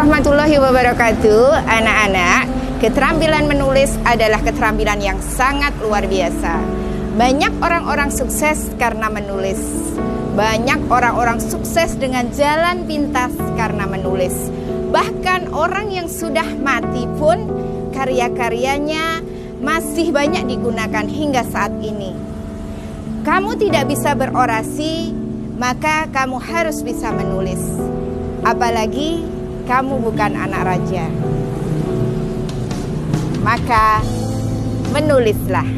warahmatullahi wabarakatuh. Anak-anak, keterampilan menulis adalah keterampilan yang sangat luar biasa. Banyak orang-orang sukses karena menulis. Banyak orang-orang sukses dengan jalan pintas karena menulis. Bahkan orang yang sudah mati pun karya-karyanya masih banyak digunakan hingga saat ini. Kamu tidak bisa berorasi, maka kamu harus bisa menulis. Apalagi kamu bukan anak raja, maka menulislah.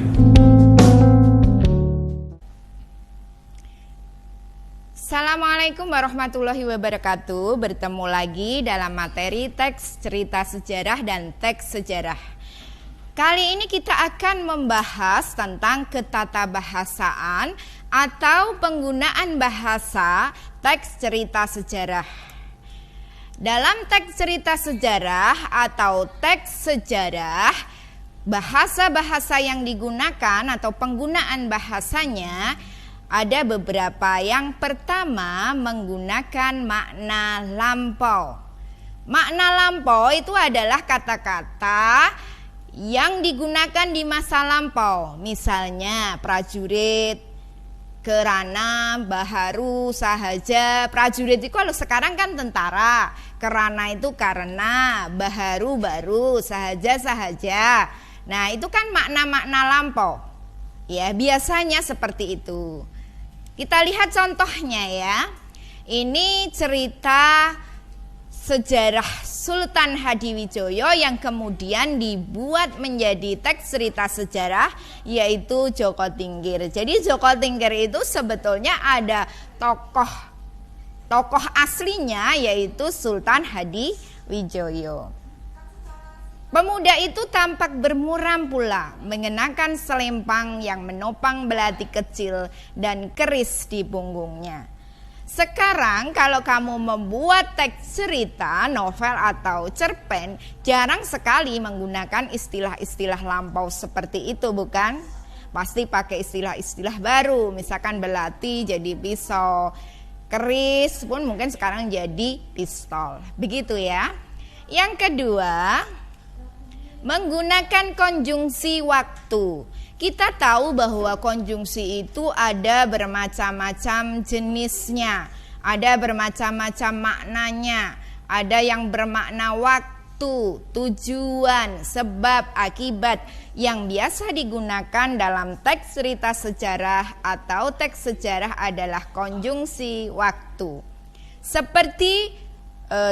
Assalamualaikum warahmatullahi wabarakatuh. Bertemu lagi dalam materi teks cerita sejarah dan teks sejarah. Kali ini kita akan membahas tentang ketatabahasaan atau penggunaan bahasa teks cerita sejarah. Dalam teks cerita sejarah atau teks sejarah, bahasa-bahasa yang digunakan atau penggunaan bahasanya ada beberapa. Yang pertama, menggunakan makna lampau. Makna lampau itu adalah kata-kata yang digunakan di masa lampau. Misalnya prajurit, kerana, baharu, sahaja. Prajurit itu kalau sekarang kan tentara, kerana itu karena, baharu baru, sahaja sahaja. Nah, itu kan makna-makna lampau. Ya, biasanya seperti itu. Kita lihat contohnya ya. Ini cerita sejarah Sultan Hadiwijoyo yang kemudian dibuat menjadi teks cerita sejarah, yaitu Joko Tingkir. Jadi Joko Tingkir itu sebetulnya ada tokoh aslinya, yaitu Sultan Hadiwijoyo. Pemuda itu tampak bermuram pula, mengenakan selempang yang menopang belati kecil dan keris di punggungnya. Sekarang kalau kamu membuat teks cerita, novel atau cerpen, jarang sekali menggunakan istilah-istilah lampau seperti itu, bukan? Pasti pakai istilah-istilah baru, misalkan belati jadi pisau, keris pun mungkin sekarang jadi pistol. Begitu ya. Yang kedua, menggunakan konjungsi waktu. Kita tahu bahwa konjungsi itu ada bermacam-macam jenisnya, ada bermacam-macam maknanya, ada yang bermakna waktu, tujuan, sebab, akibat, yang biasa digunakan dalam teks cerita sejarah atau teks sejarah adalah konjungsi waktu. Seperti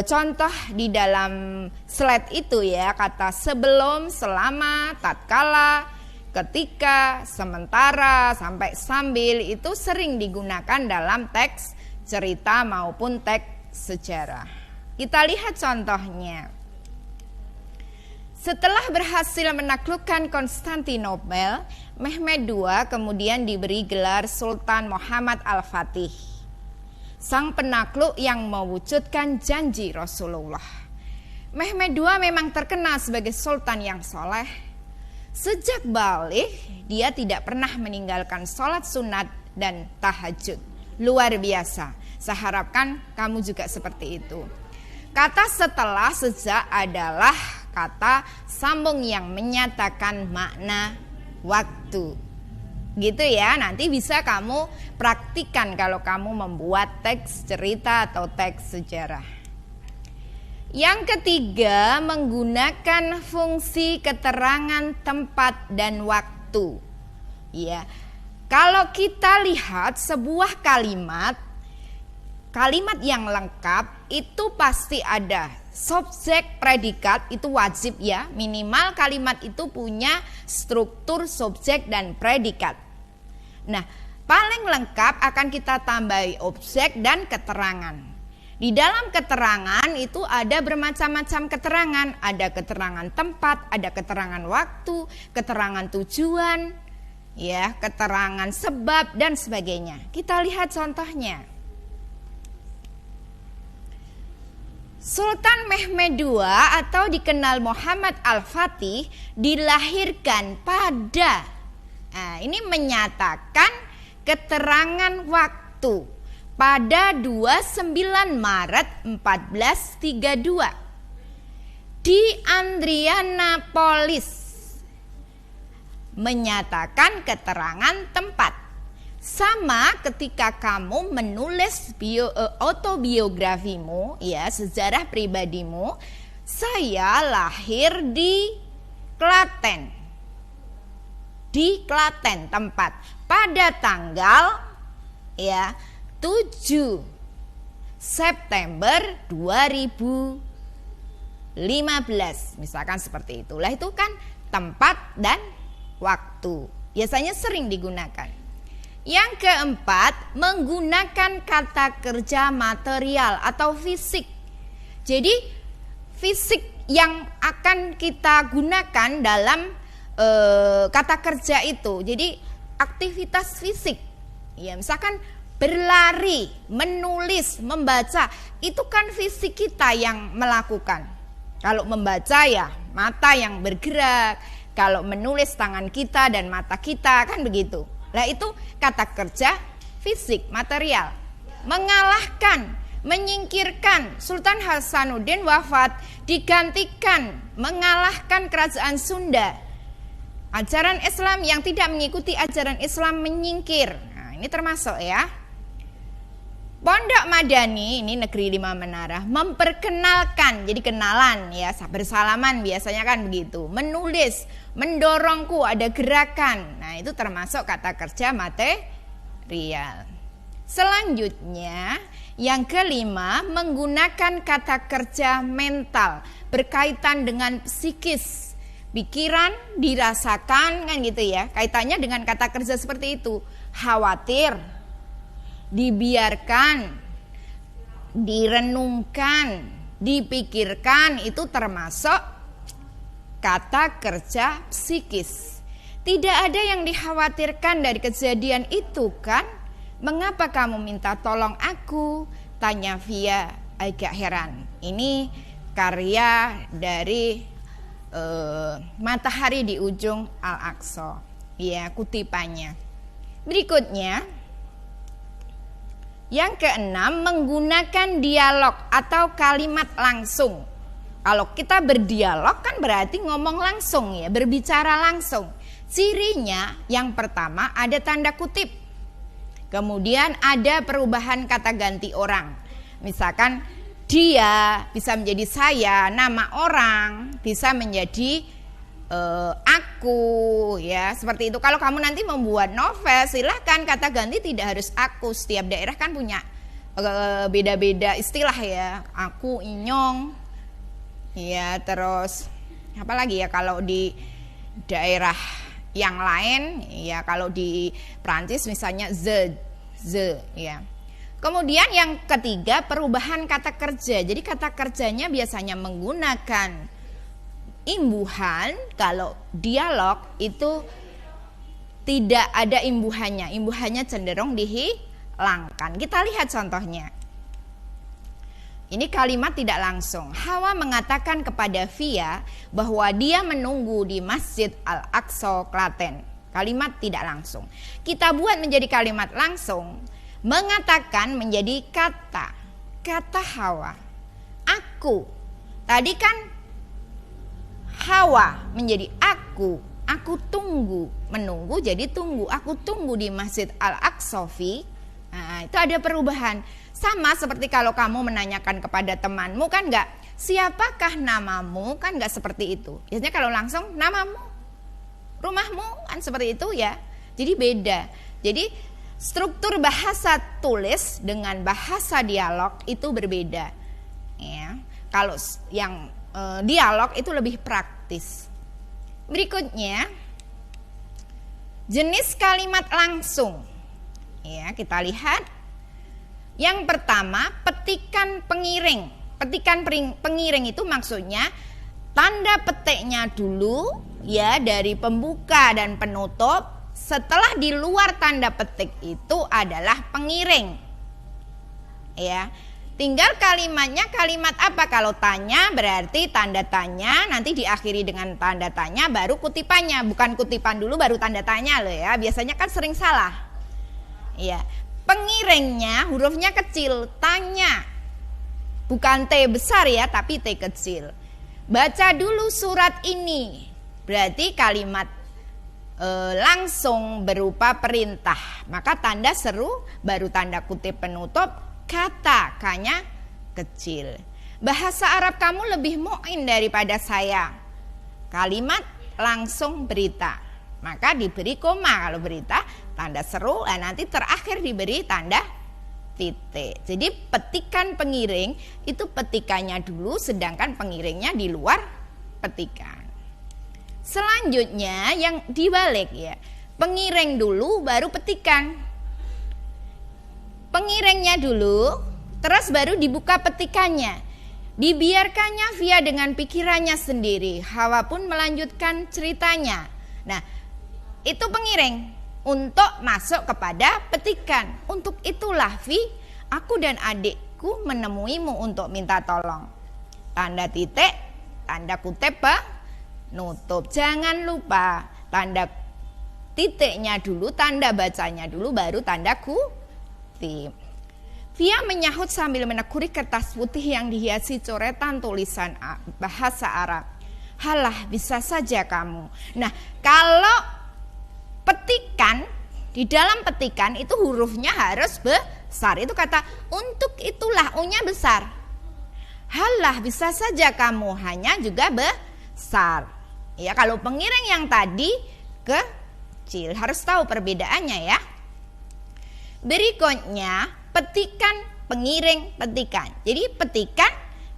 contoh di dalam slide itu ya, kata sebelum, selama, tatkala, ketika, sementara, sampai sambil itu sering digunakan dalam teks cerita maupun teks sejarah. Kita lihat contohnya. Setelah berhasil menaklukkan Konstantinopel, Mehmed II kemudian diberi gelar Sultan Muhammad Al-Fatih, sang penakluk yang mewujudkan janji Rasulullah. Mehmed II memang terkenal sebagai sultan yang soleh. Sejak balik, dia tidak pernah meninggalkan sholat sunat dan tahajud. Luar biasa. Saya harapkan kamu juga seperti itu. Kata setelah sejak adalah kata sambung yang menyatakan makna waktu. Gitu ya, nanti bisa kamu praktikan kalau kamu membuat teks cerita atau teks sejarah. Yang ketiga, menggunakan fungsi keterangan tempat dan waktu. Ya. Kalau kita lihat sebuah kalimat yang lengkap itu pasti ada subjek, predikat, itu wajib ya. Minimal kalimat itu punya struktur subjek dan predikat. Nah, paling lengkap akan kita tambahi objek dan keterangan. Di dalam keterangan itu ada bermacam-macam keterangan. Ada keterangan tempat, ada keterangan waktu, keterangan tujuan, ya, keterangan sebab dan sebagainya. Kita lihat contohnya. Sultan Mehmed II atau dikenal Muhammad Al-Fatih dilahirkan pada, ini menyatakan keterangan waktu pada 29 Maret 1432. di Andrianapolis, menyatakan keterangan tempat. Sama ketika kamu menulis autobiografimu, ya, sejarah pribadimu, saya lahir di Klaten. Di Klaten tempat pada tanggal, ya, 7 September 2015, misalkan seperti itulah. Itu kan tempat dan waktu, biasanya sering digunakan. Yang keempat, menggunakan kata kerja material atau fisik. Jadi fisik yang akan kita gunakan dalam kata kerja itu, jadi aktivitas fisik, ya, misalkan berlari, menulis, membaca, itu kan fisik kita yang melakukan. Kalau membaca ya mata yang bergerak, kalau menulis tangan kita dan mata kita, kan begitu. Nah, itu kata kerja fisik, material. Mengalahkan, menyingkirkan Sultan Hasanuddin wafat, digantikan, mengalahkan kerajaan Sunda. Ajaran Islam yang tidak mengikuti ajaran Islam menyingkir. Nah, ini termasuk, ya. Pondok Madani, ini Negeri 5 Menara, memperkenalkan, jadi kenalan, ya, bersalaman biasanya kan begitu. Menulis, mendorongku, ada gerakan. Nah, itu termasuk kata kerja material. Selanjutnya, yang kelima, menggunakan kata kerja mental, berkaitan dengan psikis, pikiran, dirasakan, kan gitu ya. Kaitannya dengan kata kerja seperti itu. Khawatir, dibiarkan, direnungkan, dipikirkan, itu termasuk kata kerja psikis. Tidak ada yang dikhawatirkan dari kejadian itu, kan? Mengapa kamu minta tolong aku? Tanya Via agak heran. Ini karya dari Matahari di Ujung Al-Aqsa, ya, kutipannya. Berikutnya, yang keenam, menggunakan dialog atau kalimat langsung. Kalau kita berdialog kan berarti ngomong langsung, ya, berbicara langsung. Cirinya yang pertama ada tanda kutip. Kemudian ada perubahan kata ganti orang. Misalkan dia bisa menjadi saya, nama orang bisa menjadi aku, ya, seperti itu. Kalau kamu nanti membuat novel, silahkan kata ganti tidak harus aku. Setiap daerah kan punya beda-beda istilah, ya. Aku, inyong, ya, terus apa lagi ya kalau di daerah yang lain, ya, kalau di Prancis misalnya the, ya. Kemudian yang ketiga, perubahan kata kerja. Jadi kata kerjanya biasanya menggunakan imbuhan. Kalau dialog itu tidak ada imbuhannya. Imbuhannya cenderung dihilangkan. Kita lihat contohnya. Ini kalimat tidak langsung. Hawa mengatakan kepada Via bahwa dia menunggu di Masjid Al-Aqsa, Klaten. Kalimat tidak langsung. Kita buat menjadi kalimat langsung. Mengatakan menjadi kata. Kata Hawa. Aku. Tadi kan Hawa menjadi aku. Aku tunggu. Menunggu jadi tunggu. Aku tunggu di Masjid Al-Aqsa. Nah, itu ada perubahan. Sama seperti kalau kamu menanyakan kepada temanmu, kan enggak, siapakah namamu, kan enggak seperti itu. Biasanya kalau langsung namamu, rumahmu, kan seperti itu, ya. Jadi beda. Jadi struktur bahasa tulis dengan bahasa dialog itu berbeda, ya. Kalau yang dialog itu lebih praktis. Berikutnya, jenis kalimat langsung, ya, kita lihat. Yang pertama, petikan pengiring. Petikan pengiring itu maksudnya tanda petiknya dulu, ya, dari pembuka dan penutup. Setelah di luar tanda petik itu adalah pengiring, ya. Tinggal kalimatnya kalimat apa. Kalau tanya berarti tanda tanya, nanti diakhiri dengan tanda tanya baru kutipannya. Bukan kutipan dulu baru tanda tanya loh, ya. Biasanya kan sering salah, ya. Pengiringnya hurufnya kecil, tanya. Bukan T besar, ya, tapi T kecil. baca dulu surat ini. Berarti kalimat langsung berupa perintah. Maka tanda seru baru tanda kutip penutup, kata K-nya kecil. Bahasa Arab kamu lebih mu'in daripada saya. Kalimat langsung berita. Maka diberi koma kalau berita, tanda seru, dan nanti terakhir diberi tanda titik. Jadi petikan pengiring itu petikannya dulu, sedangkan pengiringnya di luar petikan. Selanjutnya yang dibalik ya, pengiring dulu baru petikan. Pengiringnya dulu, terus baru dibuka petikannya. Dibiarkannya via dengan pikirannya sendiri. Hawa pun melanjutkan ceritanya. Nah, itu pengiring untuk masuk kepada petikan. Untuk itulah Vi, aku dan adikku menemuimu untuk minta tolong. Tanda titik, tanda kutip penutup. Jangan lupa tanda titiknya dulu, tanda bacanya dulu, baru tanda kutip. Via menyahut sambil menekuni kertas putih yang dihiasi coretan tulisan bahasa Arab. Halah, bisa saja kamu. Nah, kalau petikan, di dalam petikan itu hurufnya harus besar. Itu kata untuk itulah, U-nya besar. Halah, bisa saja kamu, hanya juga besar. Ya, kalau pengiring yang tadi kecil, harus tahu perbedaannya ya. Berikutnya petikan, pengiring, petikan. Jadi petikan,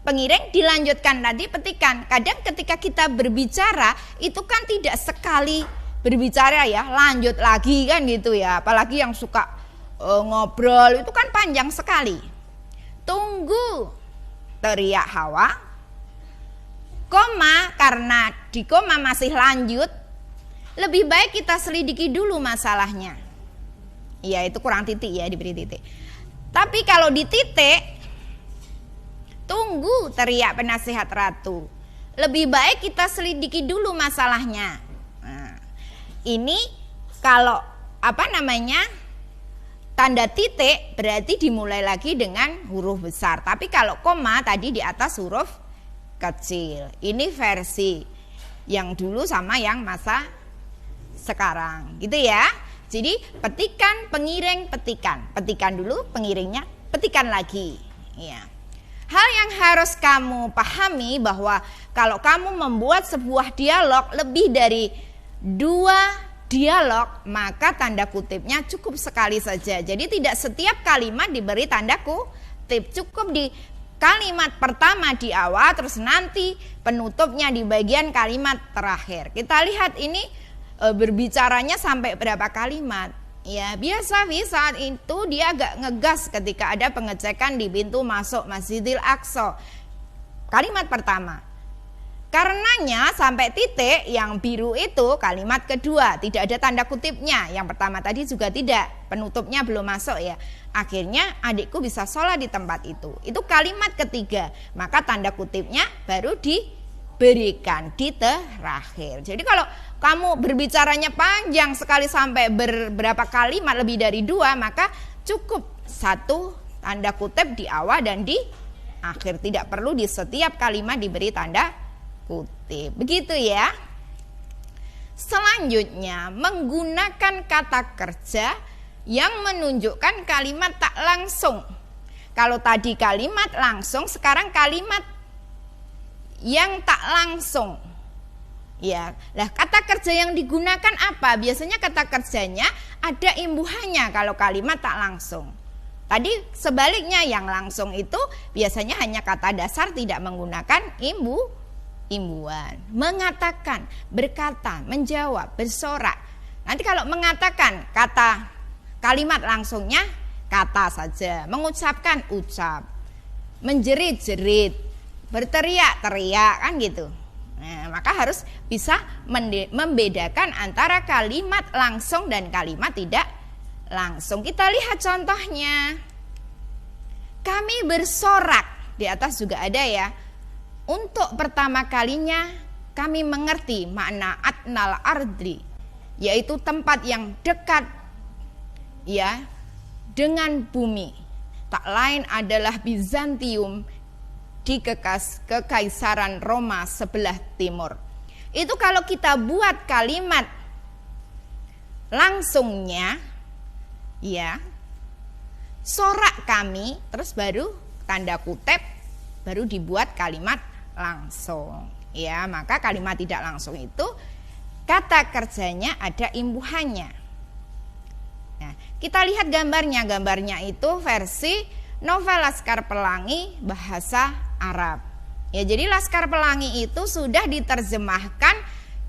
pengiring dilanjutkan tadi petikan. Kadang ketika kita berbicara itu kan tidak sekali berbicara ya, lanjut lagi kan gitu ya. Apalagi yang suka ngobrol itu kan panjang sekali. Tunggu, teriak Hawa. Koma, karena di koma masih lanjut, lebih baik kita selidiki dulu masalahnya. Ya, itu kurang titik ya, diberi titik. Tapi kalau di titik, tunggu, teriak penasihat ratu. Lebih baik kita selidiki dulu masalahnya. Nah, ini kalau tanda titik berarti dimulai lagi dengan huruf besar. Tapi kalau koma tadi di atas huruf kecil. Ini versi yang dulu sama yang masa sekarang, gitu ya. Jadi petikan, pengiring, petikan. Petikan dulu, pengiringnya, petikan lagi. Ya. Hal yang harus kamu pahami bahwa kalau kamu membuat sebuah dialog lebih dari 2 dialog, maka tanda kutipnya cukup sekali saja. Jadi tidak setiap kalimat diberi tanda kutip. Cukup di kalimat pertama di awal, terus nanti penutupnya di bagian kalimat terakhir. Kita lihat ini berbicaranya sampai berapa kalimat. Ya, biasa saat itu dia agak ngegas ketika ada pengecekan di pintu masuk Masjidil Aqsa. Kalimat pertama. Karenanya sampai titik yang biru itu kalimat kedua, tidak ada tanda kutipnya. Yang pertama tadi juga tidak, penutupnya belum masuk ya. Akhirnya adikku bisa sholat di tempat itu. Itu kalimat ketiga, maka tanda kutipnya baru diberikan di terakhir. Jadi kalau kamu berbicaranya panjang sekali sampai beberapa kalimat lebih dari 2, maka cukup 1 tanda kutip di awal dan di akhir. Tidak perlu di setiap kalimat diberi tanda kutip. Begitu ya. Selanjutnya menggunakan kata kerja yang menunjukkan kalimat tak langsung. Kalau tadi kalimat langsung, sekarang kalimat yang tak langsung. Ya, lah kata kerja yang digunakan apa? Biasanya kata kerjanya ada imbuhannya kalau kalimat tak langsung. Tadi sebaliknya, yang langsung itu biasanya hanya kata dasar, tidak menggunakan imbuhan. Mengatakan, berkata, menjawab, bersorak. Nanti kalau mengatakan, kalimat langsungnya kata saja. Mengucapkan, ucap. Menjerit-jerit, berteriak-teriak, kan gitu. Nah, maka harus bisa membedakan antara kalimat langsung dan kalimat tidak langsung. Kita lihat contohnya. Kami bersorak, di atas juga ada ya. Untuk pertama kalinya kami mengerti makna adnal ardi, yaitu tempat yang dekat ya dengan bumi. Tak lain adalah Bizantium, di Kekaisaran Roma sebelah timur. Itu kalau kita buat kalimat langsungnya, ya, sorak kami, terus baru tanda kutip, baru dibuat kalimat langsung. Ya, maka kalimat tidak langsung itu kata kerjanya ada imbuhannya. Nah, kita lihat gambarnya. Gambarnya itu versi novel Laskar Pelangi bahasa Arab. Ya, jadi Laskar Pelangi itu sudah diterjemahkan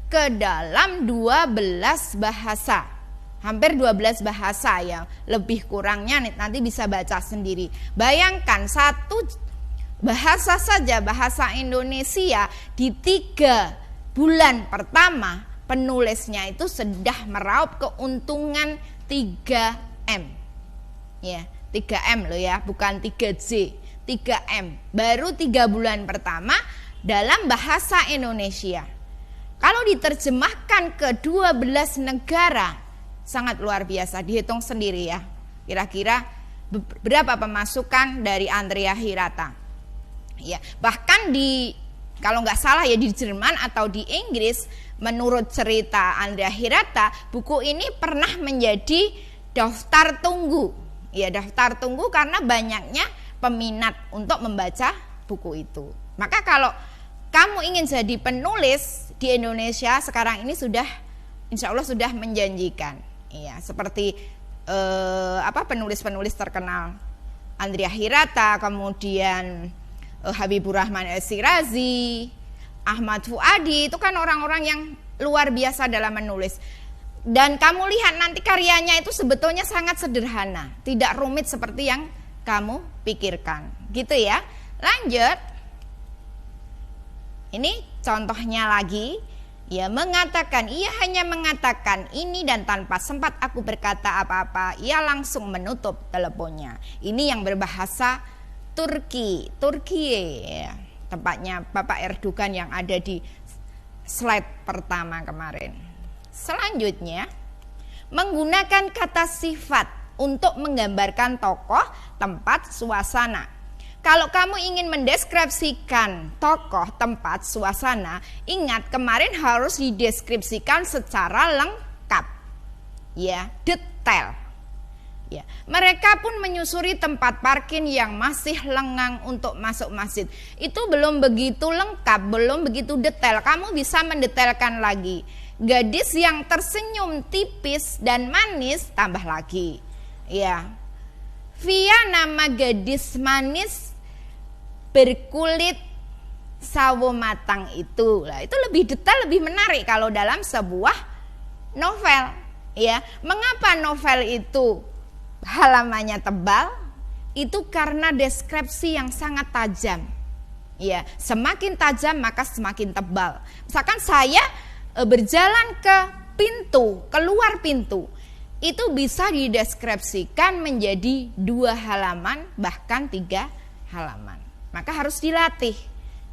ke dalam 12 bahasa. Hampir 12 bahasa ya. Lebih kurangnya nanti bisa baca sendiri. Bayangkan satu bahasa saja, bahasa Indonesia, di 3 bulan pertama penulisnya itu sudah meraup keuntungan 3M. Ya, 3M loh ya, bukan 3J, 3M. Baru 3 bulan pertama dalam bahasa Indonesia. Kalau diterjemahkan ke 12 negara, sangat luar biasa. Dihitung sendiri ya, kira-kira berapa pemasukan dari Andrea Hirata. Ya, bahkan kalau nggak salah ya di Jerman atau di Inggris, menurut cerita Andrea Hirata, buku ini pernah menjadi daftar tunggu. Ya, daftar tunggu karena banyaknya peminat untuk membaca buku itu. Maka kalau kamu ingin jadi penulis di Indonesia sekarang ini sudah, insya Allah sudah menjanjikan. Ya, seperti penulis-penulis terkenal Andrea Hirata, kemudian Habibur Rahman Shirazi, Ahmad Fuadi, itu kan orang-orang yang luar biasa dalam menulis. Dan kamu lihat nanti karyanya itu sebetulnya sangat sederhana, tidak rumit seperti yang kamu pikirkan, gitu ya. Lanjut. Ini contohnya lagi, ia hanya mengatakan ini dan tanpa sempat aku berkata apa-apa, ia langsung menutup teleponnya. Ini yang berbahasa Turki ya, tempatnya Bapak Erdogan yang ada di slide pertama kemarin. Selanjutnya, menggunakan kata sifat untuk menggambarkan tokoh, tempat, suasana. Kalau kamu ingin mendeskripsikan tokoh, tempat, suasana, ingat kemarin harus dideskripsikan secara lengkap, ya, detail. Ya, mereka pun menyusuri tempat parkir yang masih lengang untuk masuk masjid. Itu belum begitu lengkap, belum begitu detail. Kamu bisa mendetailkan lagi. Gadis yang tersenyum tipis dan manis, tambah lagi. Ya, via nama gadis manis berkulit sawo matang itu. Lah, itu lebih detail, lebih menarik kalau dalam sebuah novel. Ya, mengapa novel itu halamannya tebal? Itu karena deskripsi yang sangat tajam. Ya, semakin tajam maka semakin tebal. Misalkan saya berjalan ke pintu, keluar pintu, itu bisa dideskripsikan menjadi 2 halaman bahkan 3 halaman. Maka harus dilatih.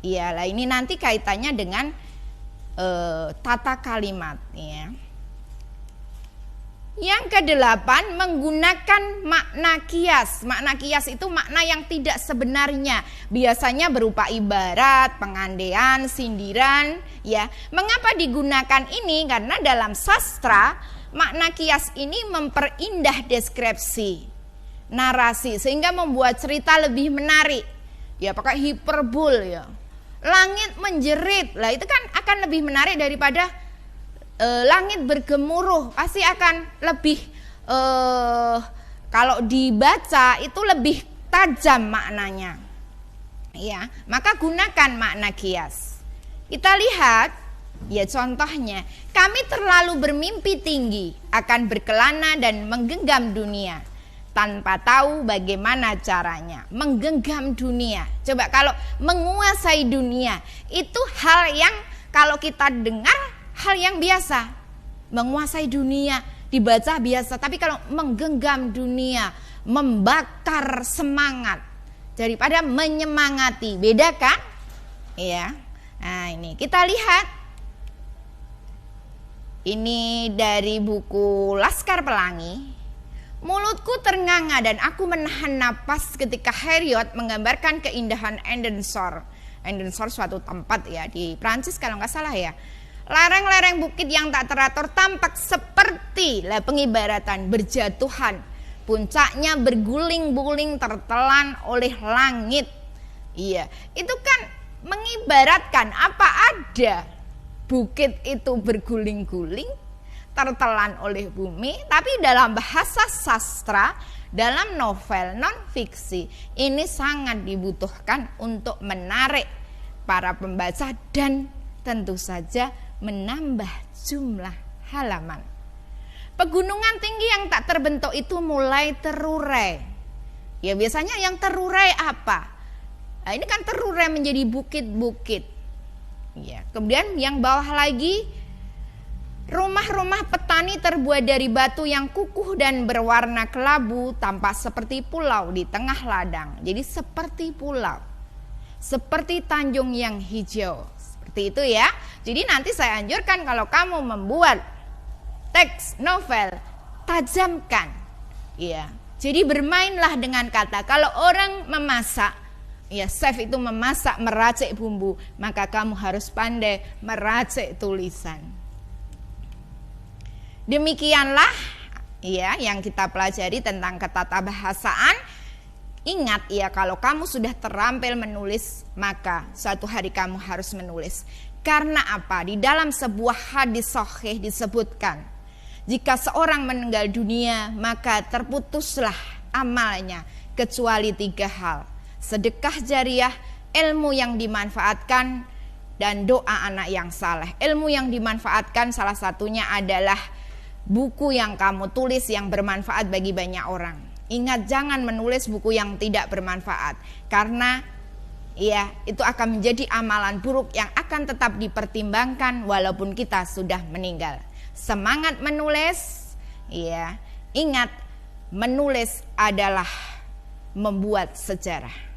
Iyalah, ini nanti kaitannya dengan tata kalimat, ya. Yang ke-8, menggunakan makna kias. Makna kias itu makna yang tidak sebenarnya. Biasanya berupa ibarat, pengandaian, sindiran, ya. Mengapa digunakan ini? Karena dalam sastra, makna kias ini memperindah deskripsi, narasi, sehingga membuat cerita lebih menarik. Ya, pakai hiperbol ya. Langit menjerit. Lah, itu kan akan lebih menarik daripada langit bergemuruh. Pasti akan lebih kalau dibaca itu lebih tajam maknanya. Ya, maka gunakan makna kias. Kita lihat ya contohnya, kami terlalu bermimpi tinggi akan berkelana dan menggenggam dunia tanpa tahu bagaimana caranya. Menggenggam dunia. Coba kalau menguasai dunia itu hal yang kalau kita dengar hal yang biasa. Menguasai dunia dibaca biasa, tapi kalau menggenggam dunia, membakar semangat daripada menyemangati, beda kan? Iya. Nah, ini kita lihat. Ini dari buku Laskar Pelangi. Mulutku ternganga dan aku menahan napas ketika Heriot menggambarkan keindahan Endensor. Endensor suatu tempat ya di Prancis kalau nggak salah ya. Lereng-lereng bukit yang tak teratur tampak seperti pengibaratan berjatuhan. Puncaknya berguling-guling tertelan oleh langit. Iya, itu kan mengibaratkan apa ada bukit itu berguling-guling tertelan oleh bumi, tapi dalam bahasa sastra, dalam novel non-fiksi ini sangat dibutuhkan untuk menarik para pembaca dan tentu saja menambah jumlah halaman. Pegunungan tinggi yang tak terbentuk itu mulai terurai. Ya biasanya yang terurai apa? Nah, ini kan terurai menjadi bukit-bukit. Ya, kemudian yang bawah lagi, rumah-rumah petani terbuat dari batu yang kukuh dan berwarna kelabu, tampak seperti pulau di tengah ladang. Jadi seperti pulau, seperti tanjung yang hijau. Seperti itu ya. Jadi nanti saya anjurkan kalau kamu membuat teks novel, tajamkan. Ya. Jadi bermainlah dengan kata. Kalau orang memasak, ya chef itu memasak, meracik bumbu, maka kamu harus pandai meracik tulisan. Demikianlah ya yang kita pelajari tentang ketatabahasaan. Ingat ya, kalau kamu sudah terampil menulis, maka suatu hari kamu harus menulis. Karena apa? Di dalam sebuah hadis sahih disebutkan, jika seorang meninggal dunia maka terputuslah amalnya kecuali 3 hal: sedekah jariah, ilmu yang dimanfaatkan, dan doa anak yang saleh. Ilmu yang dimanfaatkan salah satunya adalah buku yang kamu tulis yang bermanfaat bagi banyak orang. Ingat, jangan menulis buku yang tidak bermanfaat, karena ya itu akan menjadi amalan buruk yang akan tetap dipertimbangkan walaupun kita sudah meninggal. Semangat menulis, ya. Ingat, menulis adalah membuat sejarah.